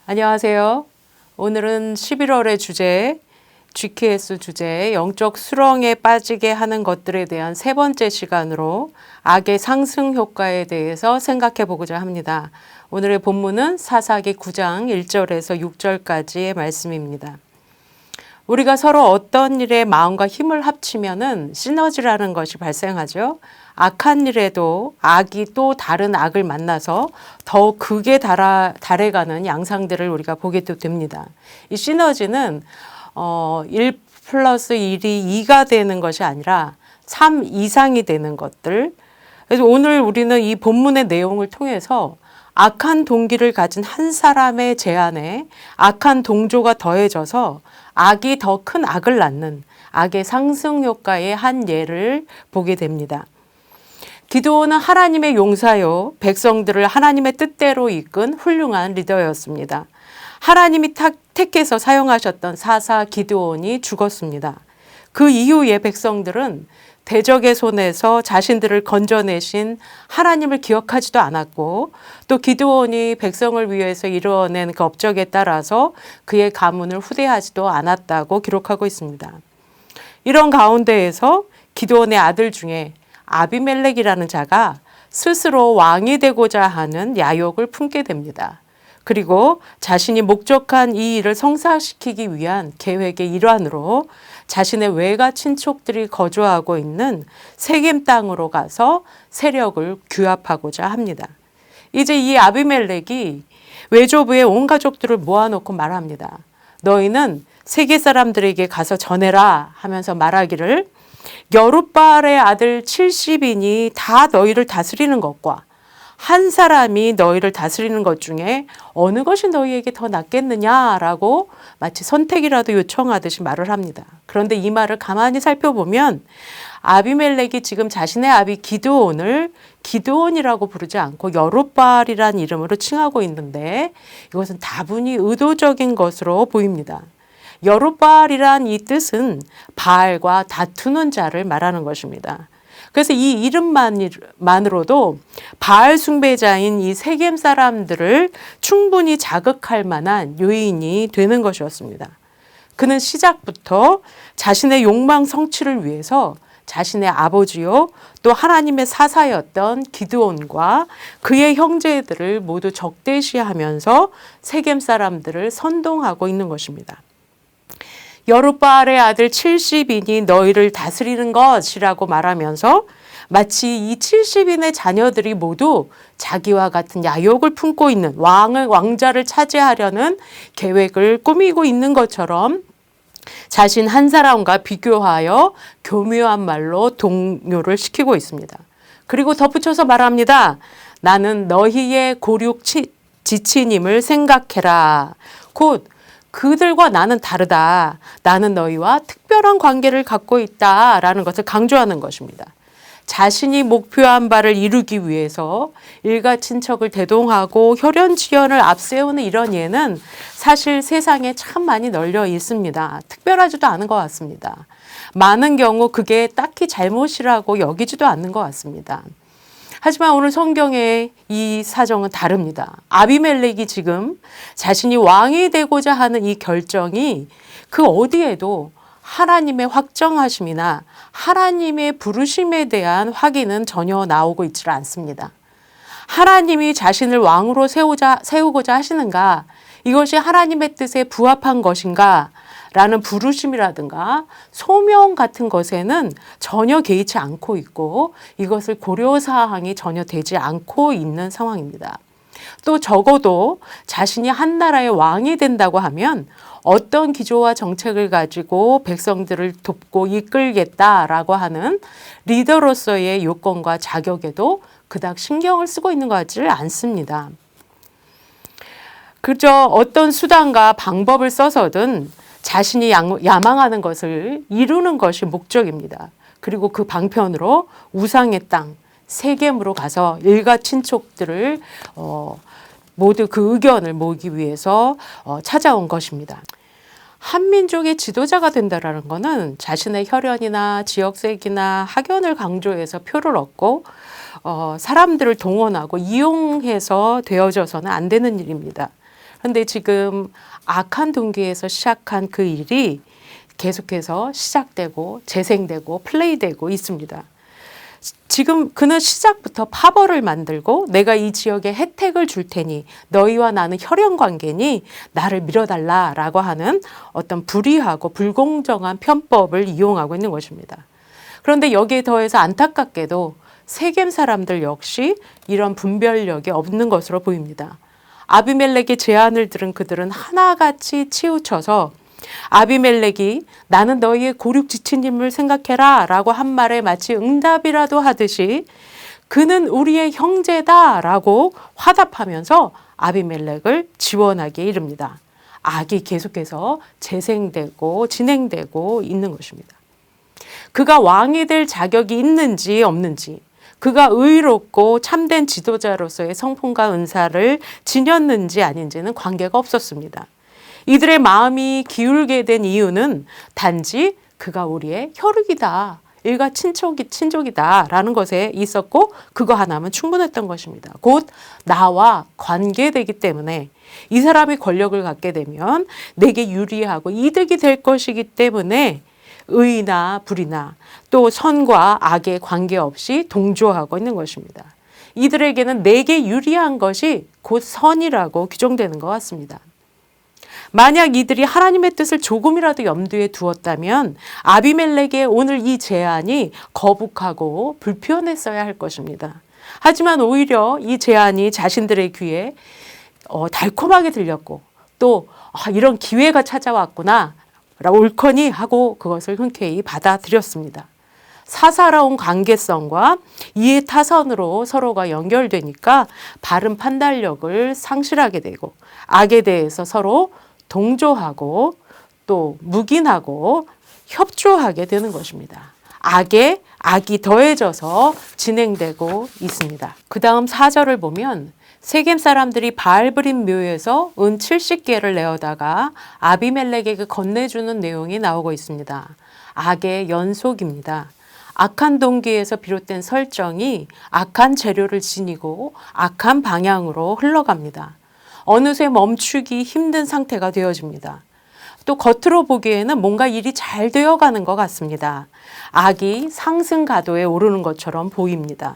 안녕하세요. 오늘은 11월의 주제, GKS 주제, 영적 수렁에 빠지게 하는 것들에 대한 세 번째 시간으로 악의 상승 효과에 대해서 생각해 보고자 합니다. 오늘의 본문은 사사기 9장 1절에서 6절까지의 말씀입니다. 우리가 서로 어떤 일에 마음과 힘을 합치면은 시너지라는 것이 발생하죠. 악한 일에도 악이 또 다른 악을 만나서 더욱 극에 달해가는 양상들을 우리가 보게 됩니다. 이 시너지는 1 플러스 1이 2가 되는 것이 아니라 3 이상이 되는 것들. 그래서 오늘 우리는 이 본문의 내용을 통해서 악한 동기를 가진 한 사람의 제안에 악한 동조가 더해져서 악이 더 큰 악을 낳는 악의 상승 효과의 한 예를 보게 됩니다. 기드온은 하나님의 용사요, 백성들을 하나님의 뜻대로 이끈 훌륭한 리더였습니다. 하나님이 택해서 사용하셨던 사사 기드온이 죽었습니다. 그 이후에 백성들은 대적의 손에서 자신들을 건져내신 하나님을 기억하지도 않았고, 또 기드온이 백성을 위해서 이루어낸 그 업적에 따라서 그의 가문을 후대하지도 않았다고 기록하고 있습니다. 이런 가운데에서 기드온의 아들 중에 아비멜렉이라는 자가 스스로 왕이 되고자 하는 야욕을 품게 됩니다. 그리고 자신이 목적한 이 일을 성사시키기 위한 계획의 일환으로 자신의 외가 친척들이 거주하고 있는 세겜 땅으로 가서 세력을 규합하고자 합니다. 이제 이 아비멜렉이 외조부의 온 가족들을 모아놓고 말합니다. 너희는 세계 사람들에게 가서 전해라 하면서 말하기를 여룻바알의 아들 70인이 다 너희를 다스리는 것과 한 사람이 너희를 다스리는 것 중에 어느 것이 너희에게 더 낫겠느냐라고 마치 선택이라도 요청하듯이 말을 합니다. 그런데 이 말을 가만히 살펴보면 아비멜렉이 지금 자신의 아비 기드온을 기드온이라고 부르지 않고 여룻바알이라는 이름으로 칭하고 있는데 이것은 다분히 의도적인 것으로 보입니다. 여룻바알이란 이 뜻은 바알과 다투는 자를 말하는 것입니다. 그래서 이 이름만으로도 바알 숭배자인 이 세겜 사람들을 충분히 자극할 만한 요인이 되는 것이었습니다. 그는 시작부터 자신의 욕망 성취를 위해서 자신의 아버지요 또 하나님의 사사였던 기드온과 그의 형제들을 모두 적대시하면서 세겜 사람들을 선동하고 있는 것입니다. 여룻바알의 아들 70인이 너희를 다스리는 것이라고 말하면서 마치 이 70인의 자녀들이 모두 자기와 같은 야욕을 품고 있는 왕자를 차지하려는 계획을 꾸미고 있는 것처럼 자신 한 사람과 비교하여 교묘한 말로 동요를 시키고 있습니다. 그리고 덧붙여서 말합니다. 나는 너희의 고륙 지친임을 생각해라. 곧 그들과 나는 다르다. 나는 너희와 특별한 관계를 갖고 있다라는 것을 강조하는 것입니다. 자신이 목표한 바를 이루기 위해서 일가 친척을 대동하고 혈연지연을 앞세우는 이런 예는 사실 세상에 참 많이 널려 있습니다. 특별하지도 않은 것 같습니다. 많은 경우 그게 딱히 잘못이라고 여기지도 않는 것 같습니다. 하지만 오늘 성경의 이 사정은 다릅니다. 아비멜렉이 지금 자신이 왕이 되고자 하는 이 결정이 그 어디에도 하나님의 확정하심이나 하나님의 부르심에 대한 확인은 전혀 나오고 있지 않습니다. 하나님이 자신을 왕으로 세우고자 하시는가? 이것이 하나님의 뜻에 부합한 것인가? 라는 부르심이라든가 소명 같은 것에는 전혀 개의치 않고 있고 이것을 고려사항이 전혀 되지 않고 있는 상황입니다. 또 적어도 자신이 한 나라의 왕이 된다고 하면 어떤 기조와 정책을 가지고 백성들을 돕고 이끌겠다라고 하는 리더로서의 요건과 자격에도 그닥 신경을 쓰고 있는 것 같지를 않습니다. 그저 어떤 수단과 방법을 써서든 자신이 야망하는 것을 이루는 것이 목적입니다. 그리고 그 방편으로 우상의 땅, 세겜으로 가서 일가 친척들을 모두 그 의견을 모으기 위해서 찾아온 것입니다. 한민족의 지도자가 된다라는 것은 자신의 혈연이나 지역색이나 학연을 강조해서 표를 얻고 사람들을 동원하고 이용해서 되어져서는 안 되는 일입니다. 그런데 지금 악한 동기에서 시작한 그 일이 계속해서 시작되고 재생되고 플레이되고 있습니다. 지금 그는 시작부터 파벌을 만들고 내가 이 지역에 혜택을 줄 테니 너희와 나는 혈연 관계니 나를 밀어달라라고 하는 어떤 불의하고 불공정한 편법을 이용하고 있는 것입니다. 그런데 여기에 더해서 안타깝게도 세겜 사람들 역시 이런 분별력이 없는 것으로 보입니다. 아비멜렉의 제안을 들은 그들은 하나같이 치우쳐서 아비멜렉이 나는 너희의 고륙 지친님을 생각해라 라고 한 말에 마치 응답이라도 하듯이 그는 우리의 형제다 라고 화답하면서 아비멜렉을 지원하게 이릅니다. 악이 계속해서 재생되고 진행되고 있는 것입니다. 그가 왕이 될 자격이 있는지 없는지, 그가 의롭고 참된 지도자로서의 성품과 은사를 지녔는지 아닌지는 관계가 없었습니다. 이들의 마음이 기울게 된 이유는 단지 그가 우리의 혈육이다, 일가 친족이다 라는 것에 있었고 그거 하나면 충분했던 것입니다. 곧 나와 관계되기 때문에 이 사람이 권력을 갖게 되면 내게 유리하고 이득이 될 것이기 때문에 의나 불이나 또 선과 악에 관계없이 동조하고 있는 것입니다. 이들에게는 내게 유리한 것이 곧 선이라고 규정되는 것 같습니다. 만약 이들이 하나님의 뜻을 조금이라도 염두에 두었다면 아비멜렉의 오늘 이 제안이 거북하고 불편했어야 할 것입니다. 하지만 오히려 이 제안이 자신들의 귀에 달콤하게 들렸고 또 이런 기회가 찾아왔구나 옳거니 하고 그것을 흔쾌히 받아들였습니다. 사사로운 관계성과 이해 타선으로 서로가 연결되니까 바른 판단력을 상실하게 되고 악에 대해서 서로 동조하고 또 묵인하고 협조하게 되는 것입니다. 악에 악이 더해져서 진행되고 있습니다. 그 다음 4절을 보면 세겜 사람들이 바알브림 묘에서 은 70개를 내어다가 아비멜렉에게 건네주는 내용이 나오고 있습니다. 악의 연속입니다. 악한 동기에서 비롯된 설정이 악한 재료를 지니고 악한 방향으로 흘러갑니다. 어느새 멈추기 힘든 상태가 되어집니다. 또 겉으로 보기에는 뭔가 일이 잘 되어가는 것 같습니다. 악이 상승 가도에 오르는 것처럼 보입니다.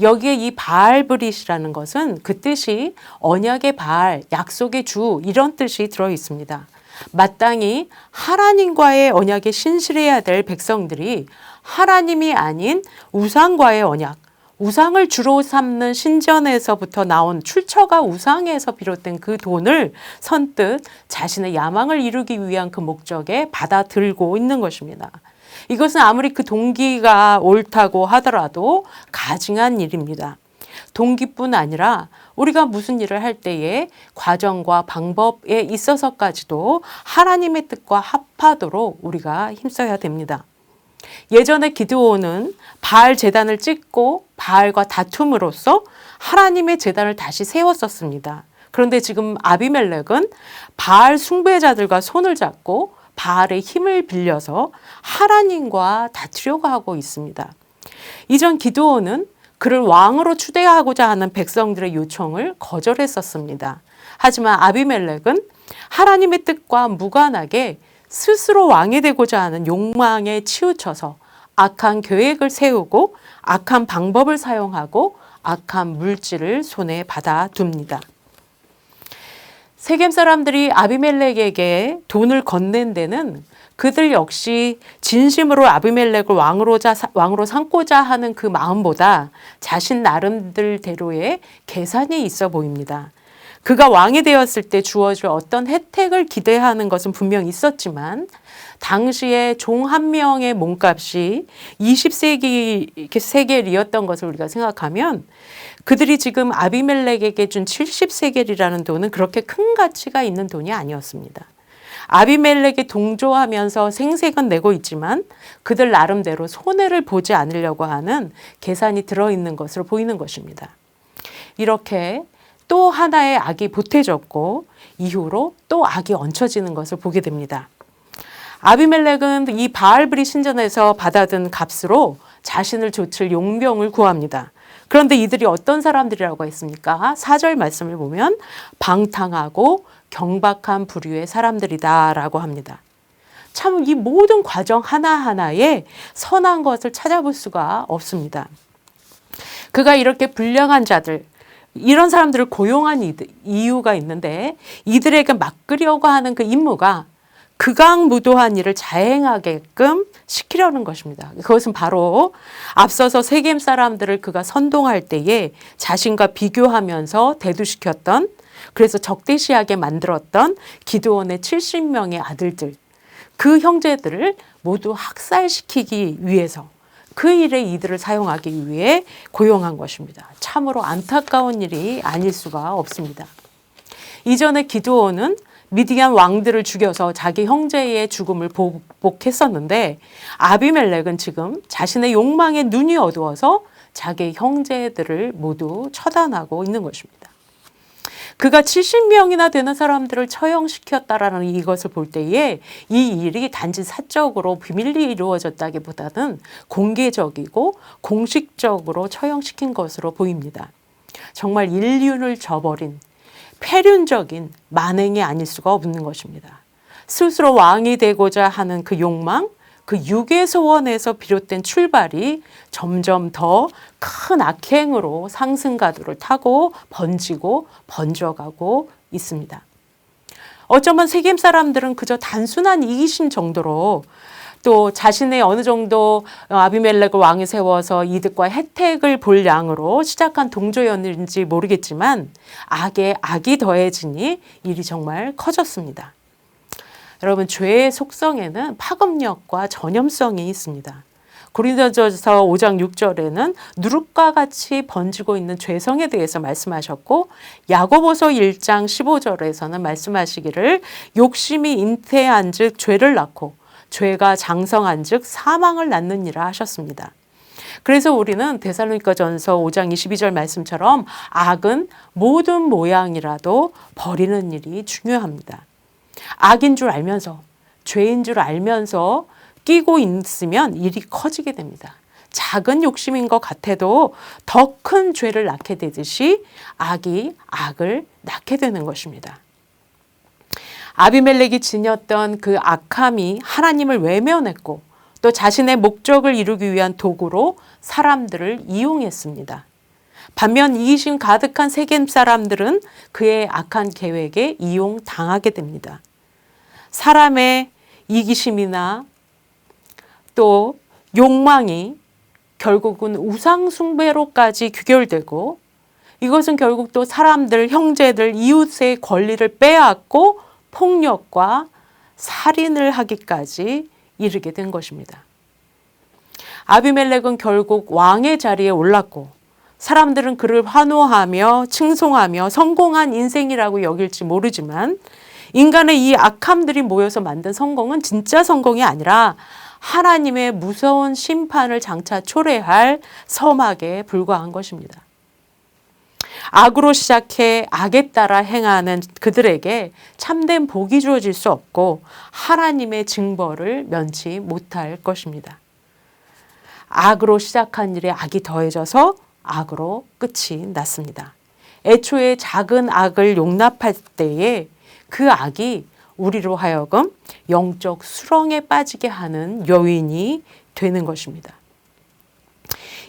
여기에 이 바알브릿이라는 것은 그 뜻이 언약의 바알, 약속의 주 이런 뜻이 들어 있습니다. 마땅히 하나님과의 언약에 신실해야 될 백성들이 하나님이 아닌 우상과의 언약, 우상을 주로 삼는 신전에서부터 나온 출처가 우상에서 비롯된 그 돈을 선뜻 자신의 야망을 이루기 위한 그 목적에 받아들고 있는 것입니다. 이것은 아무리 그 동기가 옳다고 하더라도 가증한 일입니다. 동기뿐 아니라 우리가 무슨 일을 할 때에 과정과 방법에 있어서까지도 하나님의 뜻과 합하도록 우리가 힘써야 됩니다. 예전에 기드온은 바알 제단을 찍고 바알과 다툼으로써 하나님의 제단을 다시 세웠었습니다. 그런데 지금 아비멜렉은 바알 숭배자들과 손을 잡고 바알의 힘을 빌려서 하나님과 다투려고 하고 있습니다. 이전 기드온은 그를 왕으로 추대하고자 하는 백성들의 요청을 거절했었습니다. 하지만 아비멜렉은 하나님의 뜻과 무관하게 스스로 왕이 되고자 하는 욕망에 치우쳐서 악한 계획을 세우고 악한 방법을 사용하고 악한 물질을 손에 받아둡니다. 세겜 사람들이 아비멜렉에게 돈을 건넨 데는 그들 역시 진심으로 아비멜렉을 왕으로 삼고자 하는 그 마음보다 자신 나름대로의 계산이 있어 보입니다. 그가 왕이 되었을 때 주어질 어떤 혜택을 기대하는 것은 분명히 있었지만 당시에 종 한 명의 몸값이 20세겔이었던 것을 우리가 생각하면 그들이 지금 아비멜렉에게 준 70세겔이라는 돈은 그렇게 큰 가치가 있는 돈이 아니었습니다. 아비멜렉에 동조하면서 생색은 내고 있지만 그들 나름대로 손해를 보지 않으려고 하는 계산이 들어있는 것으로 보이는 것입니다. 이렇게 또 하나의 악이 보태졌고 이후로 또 악이 얹혀지는 것을 보게 됩니다. 아비멜렉은 이 바알브리 신전에서 받아든 값으로 자신을 조칠 용병을 구합니다. 그런데 이들이 어떤 사람들이라고 했습니까? 4절 말씀을 보면 방탕하고 경박한 부류의 사람들이다라고 합니다. 참 이 모든 과정 하나하나에 선한 것을 찾아볼 수가 없습니다. 그가 이렇게 불량한 자들, 이런 사람들을 고용한 이유가 있는데 이들에게 맡기려고 하는 그 임무가 극악무도한 일을 자행하게끔 시키려는 것입니다. 그것은 바로 앞서서 세겜 사람들을 그가 선동할 때에 자신과 비교하면서 대두시켰던, 그래서 적대시하게 만들었던 기드온의 70명의 아들들, 그 형제들을 모두 학살시키기 위해서 그 일에 이들을 사용하기 위해 고용한 것입니다. 참으로 안타까운 일이 아닐 수가 없습니다. 이전에 기드온은 미디안 왕들을 죽여서 자기 형제의 죽음을 보복했었는데 아비멜렉은 지금 자신의 욕망에 눈이 어두워서 자기 형제들을 모두 처단하고 있는 것입니다. 그가 70명이나 되는 사람들을 처형시켰다라는 이것을 볼 때에 이 일이 단지 사적으로 비밀리 이루어졌다기보다는 공개적이고 공식적으로 처형시킨 것으로 보입니다. 정말 인륜을 저버린 폐륜적인 만행이 아닐 수가 없는 것입니다. 스스로 왕이 되고자 하는 그 욕망, 그 육의 소원에서 비롯된 출발이 점점 더 큰 악행으로 상승가도를 타고 번지고 번져가고 있습니다. 어쩌면 세겜 사람들은 그저 단순한 이기심 정도로 또 자신의 어느 정도 아비멜렉을 왕에 세워서 이득과 혜택을 볼 양으로 시작한 동조였는지 모르겠지만 악에 악이 더해지니 일이 정말 커졌습니다. 여러분, 죄의 속성에는 파급력과 전염성이 있습니다. 고린도전서 5장 6절에는 누룩과 같이 번지고 있는 죄성에 대해서 말씀하셨고 야고보서 1장 15절에서는 말씀하시기를 욕심이 잉태한 즉 죄를 낳고 죄가 장성한 즉 사망을 낳느니라 하셨습니다. 그래서 우리는 데살로니가전서 5장 22절 말씀처럼 악은 모든 모양이라도 버리는 일이 중요합니다. 악인 줄 알면서, 죄인 줄 알면서 끼고 있으면 일이 커지게 됩니다. 작은 욕심인 것 같아도 더 큰 죄를 낳게 되듯이 악이 악을 낳게 되는 것입니다. 아비멜렉이 지녔던 그 악함이 하나님을 외면했고 또 자신의 목적을 이루기 위한 도구로 사람들을 이용했습니다. 반면 이기심 가득한 세겜 사람들은 그의 악한 계획에 이용당하게 됩니다. 사람의 이기심이나 또 욕망이 결국은 우상 숭배로까지 귀결되고 이것은 결국 또 사람들, 형제들, 이웃의 권리를 빼앗고 폭력과 살인을 하기까지 이르게 된 것입니다. 아비멜렉은 결국 왕의 자리에 올랐고 사람들은 그를 환호하며 칭송하며 성공한 인생이라고 여길지 모르지만 인간의 이 악함들이 모여서 만든 성공은 진짜 성공이 아니라 하나님의 무서운 심판을 장차 초래할 서막에 불과한 것입니다. 악으로 시작해 악에 따라 행하는 그들에게 참된 복이 주어질 수 없고 하나님의 징벌을 면치 못할 것입니다. 악으로 시작한 일에 악이 더해져서 악으로 끝이 났습니다. 애초에 작은 악을 용납할 때에 그 악이 우리로 하여금 영적 수렁에 빠지게 하는 요인이 되는 것입니다.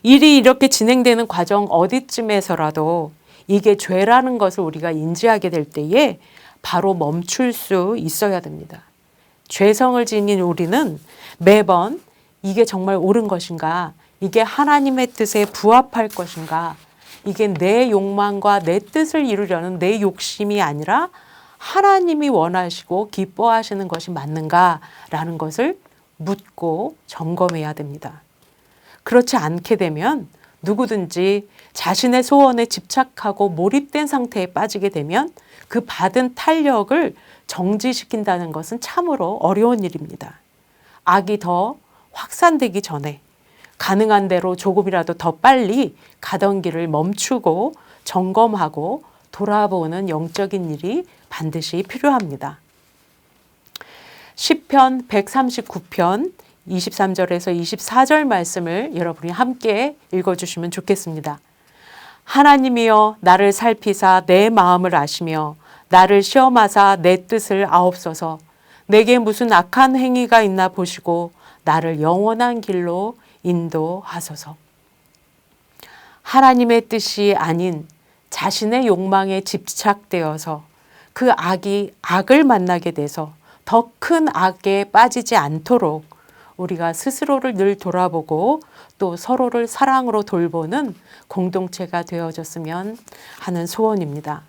일이 이렇게 진행되는 과정 어디쯤에서라도 이게 죄라는 것을 우리가 인지하게 될 때에 바로 멈출 수 있어야 됩니다. 죄성을 지닌 우리는 매번 이게 정말 옳은 것인가? 이게 하나님의 뜻에 부합할 것인가? 이게 내 욕망과 내 뜻을 이루려는 내 욕심이 아니라 하나님이 원하시고 기뻐하시는 것이 맞는가라는 것을 묻고 점검해야 됩니다. 그렇지 않게 되면 누구든지 자신의 소원에 집착하고 몰입된 상태에 빠지게 되면 그 받은 탄력을 정지시킨다는 것은 참으로 어려운 일입니다. 악이 더 확산되기 전에 가능한 대로 조금이라도 더 빨리 가던 길을 멈추고 점검하고 돌아보는 영적인 일이 반드시 필요합니다. 시편 139편 23절에서 24절 말씀을 여러분이 함께 읽어주시면 좋겠습니다. 하나님이여 나를 살피사 내 마음을 아시며 나를 시험하사 내 뜻을 아옵소서. 내게 무슨 악한 행위가 있나 보시고 나를 영원한 길로 인도하소서. 하나님의 뜻이 아닌 자신의 욕망에 집착되어서 그 악이 악을 만나게 돼서 더 큰 악에 빠지지 않도록 우리가 스스로를 늘 돌아보고 또 서로를 사랑으로 돌보는 공동체가 되어졌으면 하는 소원입니다.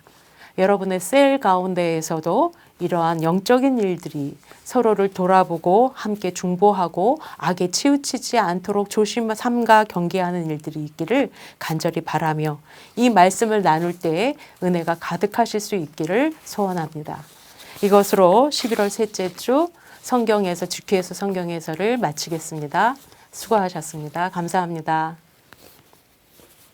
여러분의 셀 가운데에서도 이러한 영적인 일들이 서로를 돌아보고 함께 중보하고 악에 치우치지 않도록 삼가 경계하는 일들이 있기를 간절히 바라며 이 말씀을 나눌 때에 은혜가 가득하실 수 있기를 소원합니다. 이것으로 11월 셋째 주 성경에서 GKS 성경 해설을 마치겠습니다. 수고하셨습니다. 감사합니다.